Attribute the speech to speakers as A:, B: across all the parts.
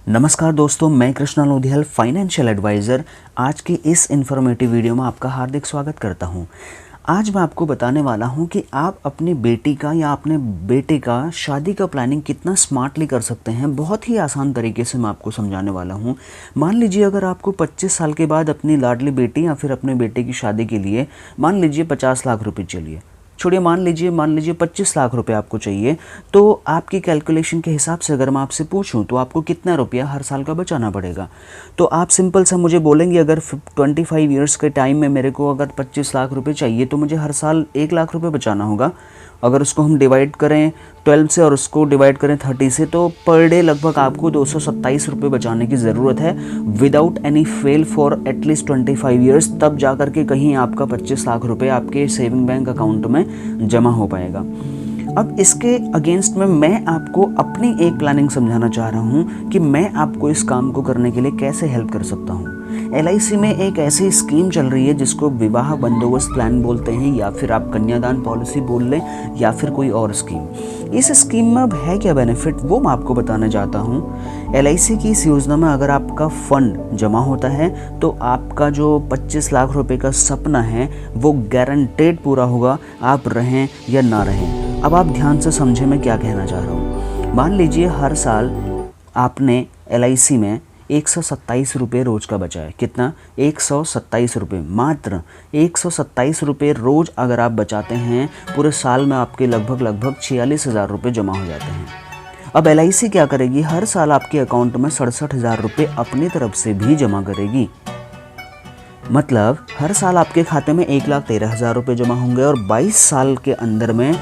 A: नमस्कार दोस्तों, मैं कृष्णा लोधियाल फाइनेंशियल एडवाइज़र आज की इस इन्फॉर्मेटिव वीडियो में आपका हार्दिक स्वागत करता हूं। आज मैं आपको बताने वाला हूं कि आप अपनी बेटी का या अपने बेटे का शादी का प्लानिंग कितना स्मार्टली कर सकते हैं। बहुत ही आसान तरीके से मैं आपको समझाने वाला हूं। मान लीजिए अगर आपको 25 साल के बाद अपनी लाडली बेटी या फिर अपने बेटे की शादी के लिए मान लीजिए 50 लाख रुपये चलिए छोड़िए, मान लीजिए 25 लाख रुपए आपको चाहिए, तो आपकी कैलकुलेशन के हिसाब से अगर मैं आपसे पूछूं तो आपको कितना रुपया हर साल का बचाना पड़ेगा। तो आप सिंपल सा मुझे बोलेंगे अगर 25 ईयर्स के टाइम में मेरे को अगर 25 लाख रुपए चाहिए तो मुझे हर साल 1 लाख रुपए बचाना होगा। अगर उसको हम डिवाइड करें 12 से और उसको डिवाइड करें 30 से, तो पर डे लगभग आपको 227 रुपये बचाने की ज़रूरत है without any fail for at least 25 years. तब जा कर के कहीं आपका 25 लाख रुपए आपके सेविंग बैंक अकाउंट में जमा हो पाएगा। अब इसके अगेंस्ट में मैं आपको अपनी एक प्लानिंग समझाना चाह रहा हूँ कि मैं आपको इस काम को करने के लिए कैसे हेल्प कर सकता हूँ। LIC में एक ऐसी स्कीम चल रही है जिसको विवाह बंदोबस्त प्लान बोलते हैं, या फिर आप कन्यादान पॉलिसी बोल लें, या फिर कोई और स्कीम। इस स्कीम में अब है क्या बेनिफिट, वो मैं आपको बताना चाहता हूँ। LIC की इस योजना में अगर आपका फंड जमा होता है तो आपका जो 25 लाख रुपए का सपना है वो गारंटेड पूरा होगा, आप रहें या ना रहें। अब आप ध्यान से समझें मैं क्या कहना चाह रहा हूँ। मान लीजिए हर साल आपने LIC में 127 रुपये रोज़ का बचाया। कितना? 127 रुपये, मात्र 127 रुपये रोज़ अगर आप बचाते हैं, पूरे साल में आपके लगभग 46,000 रुपये जमा हो जाते हैं। अब LIC क्या करेगी, हर साल आपके अकाउंट में 67,000 रुपये अपनी तरफ से भी जमा करेगी। मतलब हर साल आपके खाते में 1,13,000 रुपये जमा होंगे और 22 साल के अंदर में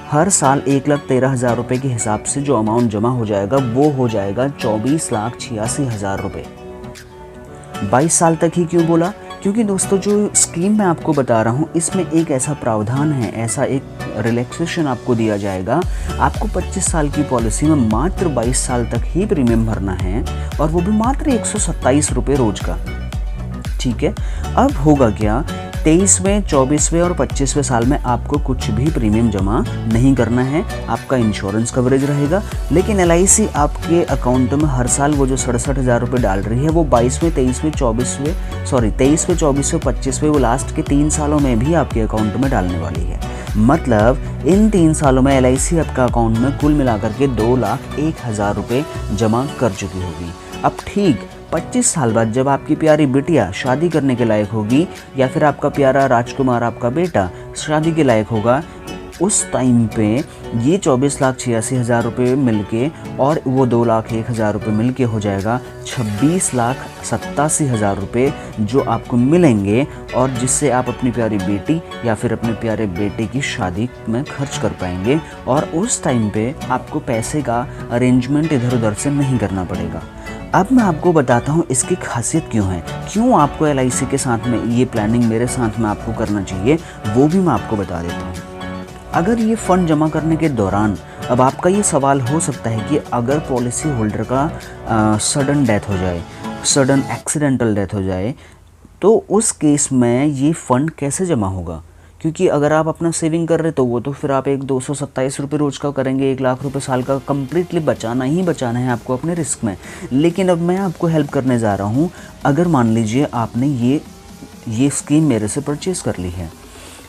A: हर साल 1,13,000 रुपये के हिसाब से जो अमाउंट जमा हो जाएगा वो हो जाएगा 24,86,000 रुपये। 22 साल तक ही क्यों बोला? क्योंकि दोस्तों जो स्कीम मैं आपको बता रहा हूँ इसमें एक ऐसा प्रावधान है, ऐसा एक रिलैक्सेशन आपको दिया जाएगा। आपको 25 साल की पॉलिसी में मात्र 22 साल तक ही प्रीमियम भरना है और वो भी मात्र 127 रुपये रोज का। ठीक है, अब होगा क्या, 23वें, 24वें और 25वें साल में आपको कुछ भी प्रीमियम जमा नहीं करना है, आपका इंश्योरेंस कवरेज रहेगा। लेकिन LIC आपके अकाउंट में हर साल वो जो 67,000 रुपये डाल रही है वो 22वें, 23वें, 24वें, 25वें वो लास्ट के 3 सालों में भी आपके अकाउंट में डालने वाली है। मतलब इन 3 सालों में LIC आपका अकाउंट में कुल मिलाकर के 2,01,000 रुपये जमा कर चुकी होगी। अब ठीक 25 साल बाद जब आपकी प्यारी बिटिया शादी करने के लायक होगी, या फिर आपका प्यारा राजकुमार, आपका बेटा शादी के लायक होगा, उस टाइम पे ये 24,86,000 रुपये मिलके और वो 2,01,000 रुपये मिलके हो जाएगा 26,87,000 रुपये जो आपको मिलेंगे, और जिससे आप अपनी प्यारी बेटी या फिर अपने प्यारे बेटे की शादी में खर्च कर पाएंगे। और उस टाइम पे आपको पैसे का अरेंजमेंट इधर उधर से नहीं करना पड़ेगा। अब मैं आपको बताता हूँ इसकी खासियत क्यों है, क्यों आपको LIC के साथ में ये प्लानिंग मेरे साथ में आपको करना चाहिए, वो भी मैं आपको बता देता हूँ। अगर ये फ़ंड जमा करने के दौरान अब आपका ये सवाल हो सकता है कि अगर पॉलिसी होल्डर का सडन डेथ हो जाए, सडन एक्सीडेंटल डेथ हो जाए, तो उस केस में ये फ़ंड कैसे जमा होगा। क्योंकि अगर आप अपना सेविंग कर रहे तो वो तो फिर आप एक 227 रुपये रोज़ का करेंगे, 1 लाख रुपए साल का कंप्लीटली बचाना ही बचाना है आपको अपने रिस्क में। लेकिन अब मैं आपको हेल्प करने जा रहा हूँ। अगर मान लीजिए आपने ये स्कीम मेरे से परचेज़ कर ली है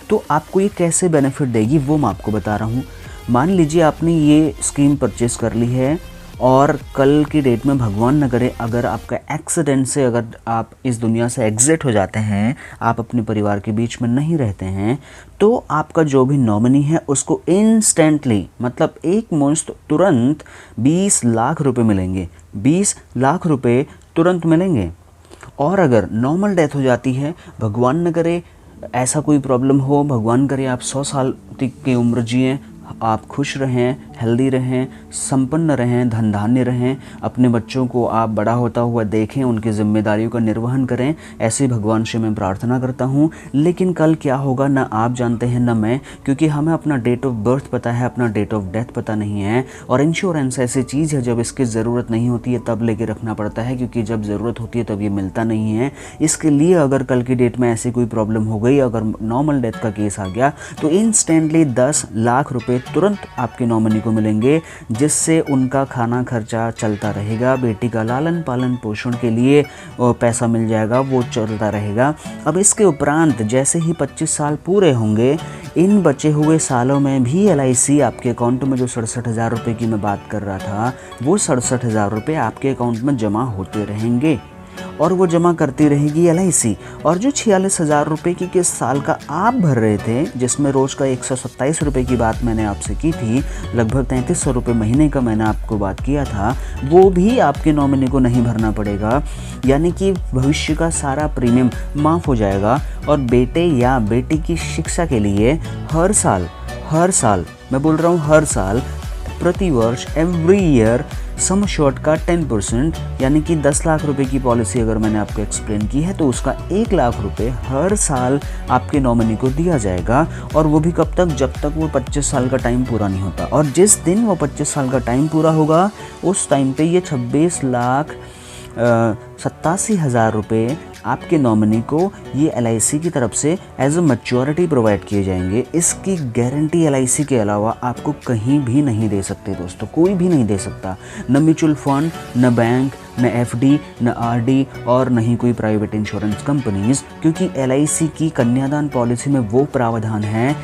A: तो आपको ये कैसे बेनिफिट देगी वो मैं आपको बता रहा हूँ। मान लीजिए आपने ये स्कीम परचेज़ कर ली है और कल की डेट में भगवान न करे अगर आपका एक्सीडेंट से अगर आप इस दुनिया से एग्ज़िट हो जाते हैं, आप अपने परिवार के बीच में नहीं रहते हैं, तो आपका जो भी नॉमिनी है उसको इंस्टेंटली, मतलब एक मुश्त तुरंत 20 लाख रुपए मिलेंगे। 20 लाख रुपए तुरंत मिलेंगे। और अगर नॉर्मल डेथ हो जाती है, भगवान न करे ऐसा कोई प्रॉब्लम हो, भगवान करे आप 100 साल तक की उम्र जिएँ, आप खुश रहें, हेल्दी रहें, संपन्न रहें, धन धान्य रहें, अपने बच्चों को आप बड़ा होता हुआ देखें, उनकी जिम्मेदारियों का निर्वहन करें, ऐसे भगवान से मैं प्रार्थना करता हूँ। लेकिन कल क्या होगा ना आप जानते हैं ना मैं, क्योंकि हमें अपना डेट ऑफ बर्थ पता है, अपना डेट ऑफ डेथ पता नहीं है। और इंश्योरेंस ऐसी चीज़ है जब इसकी ज़रूरत नहीं होती है तब लेके रखना पड़ता है, क्योंकि जब ज़रूरत होती है तब ये मिलता नहीं है। इसके लिए अगर कल की डेट में ऐसी कोई प्रॉब्लम हो गई, अगर नॉर्मल डेथ का केस आ गया, तो इंस्टेंटली 10 लाख रुपये तुरंत आपके नॉमिनी को मिलेंगे, जिससे उनका खाना खर्चा चलता रहेगा, बेटी का लालन पालन पोषण के लिए पैसा मिल जाएगा, वो चलता रहेगा। अब इसके उपरांत जैसे ही 25 साल पूरे होंगे, इन बचे हुए सालों में भी LIC आपके अकाउंट में जो 67,000 रुपये की मैं बात कर रहा था, वो 67,000 रुपये आपके अकाउंट में जमा होते रहेंगे और वो जमा करती रहेगी LIC। और जो 46,000 रुपये की किस साल का आप भर रहे थे, जिसमें रोज़ का 127 रुपये की बात मैंने आपसे की थी, लगभग 3300 रुपये महीने का मैंने आपको बात किया था, वो भी आपके नॉमिनी को नहीं भरना पड़ेगा। यानी कि भविष्य का सारा प्रीमियम माफ़ हो जाएगा। और बेटे या बेटी की शिक्षा के लिए हर साल मैं बोल रहा हूँ हर साल, प्रति वर्ष, एवरी ईयर सम अश्योर्ड का 10%, यानी कि 10 लाख रुपए की पॉलिसी अगर मैंने आपको एक्सप्लेन की है, तो उसका 1 लाख रुपए हर साल आपके नॉमिनी को दिया जाएगा। और वो भी कब तक? जब तक वो 25 साल का टाइम पूरा नहीं होता। और जिस दिन वो 25 साल का टाइम पूरा होगा, उस टाइम पे ये 26,87,000 रुपये आपके नॉमिनी को ये LIC की तरफ से एज अ मैच्योरिटी प्रोवाइड किए जाएंगे। इसकी गारंटी LIC के अलावा आपको कहीं भी नहीं दे सकते दोस्तों, कोई भी नहीं दे सकता। न म्यूचुअल फंड, न बैंक, न FD, न RD और न ही कोई प्राइवेट इंश्योरेंस कंपनीज, क्योंकि LIC की कन्यादान पॉलिसी में वो प्रावधान है,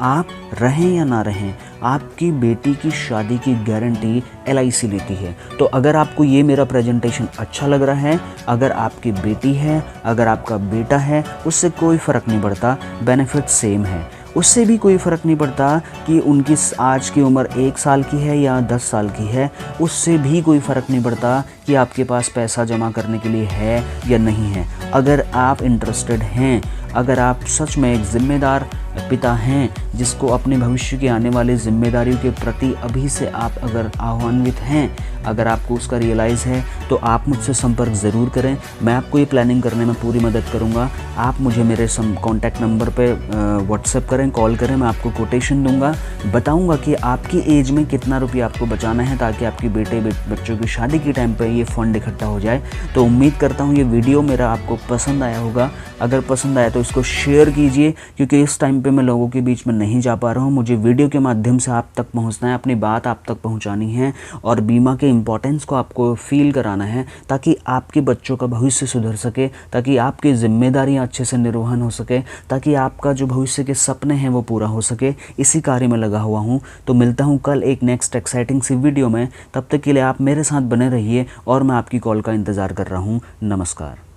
A: आप रहें या ना रहें, आपकी बेटी की शादी की गारंटी LIC लेती है। तो अगर आपको ये मेरा प्रेजेंटेशन अच्छा लग रहा है, अगर आपकी बेटी है, अगर आपका बेटा है, उससे कोई फ़र्क नहीं पड़ता, बेनिफिट सेम है। उससे भी कोई फ़र्क नहीं पड़ता कि उनकी आज की उम्र 1 साल की है या 10 साल की है, उससे भी कोई फ़र्क नहीं पड़ता कि आपके पास पैसा जमा करने के लिए है या नहीं है। अगर आप इंटरेस्टेड हैं, अगर आप सच में एक ज़िम्मेदार पिता हैं, जिसको अपने भविष्य की आने वाली जिम्मेदारियों के प्रति अभी से आप अगर आह्वान्वित हैं, अगर आपको उसका रियलाइज़ है, तो आप मुझसे संपर्क ज़रूर करें। मैं आपको ये प्लानिंग करने में पूरी मदद करूंगा। आप मुझे मेरे कॉन्टैक्ट नंबर पे व्हाट्सएप करें, कॉल करें, मैं आपको कोटेशन दूंगा, बताऊंगा कि आपकी एज में कितना रुपया आपको बचाना है, ताकि आपकी बच्चों की शादी के टाइम पर ये फ़ंड इकट्ठा हो जाए। तो उम्मीद करता हूँ ये वीडियो मेरा आपको पसंद आया होगा। अगर पसंद आया तो इसको शेयर कीजिए, क्योंकि इस टाइम पे मैं लोगों के बीच में नहीं जा पा रहा हूँ। मुझे वीडियो के माध्यम से आप तक पहुँचना है, अपनी बात आप तक पहुँचानी है और बीमा के इम्पोर्टेंस को आपको फील कराना है, ताकि आपके बच्चों का भविष्य सुधर सके, ताकि आपकी जिम्मेदारियाँ अच्छे से निर्वहन हो सके, ताकि आपका जो भविष्य के सपने हैं वो पूरा हो सके। इसी कार्य में लगा हुआ हूँ। तो मिलता हूँ कल एक नेक्स्ट एक्साइटिंग सी वीडियो में। तब तक के लिए आप मेरे साथ बने रहिए और मैं आपकी कॉल का इंतज़ार कर रहा हूँ। नमस्कार।